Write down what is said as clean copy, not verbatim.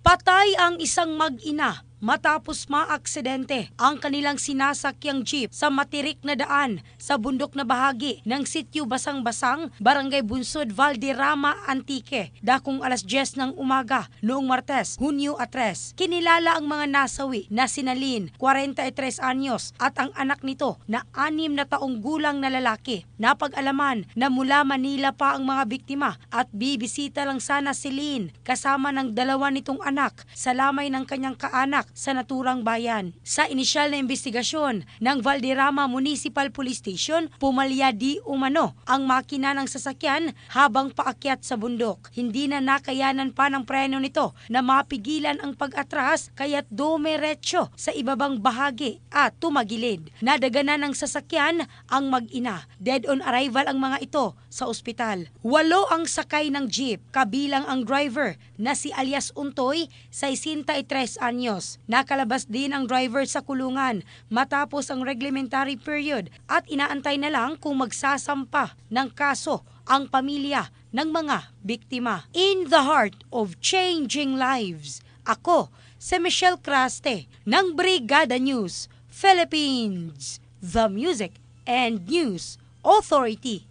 Patay ang isang mag-ina matapos maaksidente ang kanilang sinasakyang jeep sa matirik na daan sa bundok na bahagi ng Sitio Basang-Basang, Barangay Bunsod, Valderrama, Antique, dakong alas 10 ng umaga noong Martes, Hunyo 3. Kinilala ang mga nasawi na sina Lynn, 43 anyos, at ang anak nito na 6 na taong gulang na lalaki. Napag-alaman na mula Manila pa ang mga biktima at bibisita lang sana si Lynn kasama ng 2 nitong anak sa lamay ng kanyang kaanak sa naturang bayan. Sa inisyal na investigasyon ng Valderrama Municipal Police Station, pumalya di umano ang makina ng sasakyan habang paakyat sa bundok. Hindi na nakayanan pa ng preno nito na mapigilan ang pag-atras kaya't dumiretso sa ibabang bahagi at tumagilid. Nadaganan ng sasakyan ang mag-ina. Dead on arrival ang mga ito sa ospital. 8 ang sakay ng jeep, kabilang ang driver na si alias Untoy, 63 anyos. Nakalabas din ang driver sa kulungan matapos ang reglementary period at inaantay na lang kung magsasampa ng kaso ang pamilya ng mga biktima. In the heart of changing lives, ako si Michelle Craste ng Brigada News Philippines, the Music and News Authority.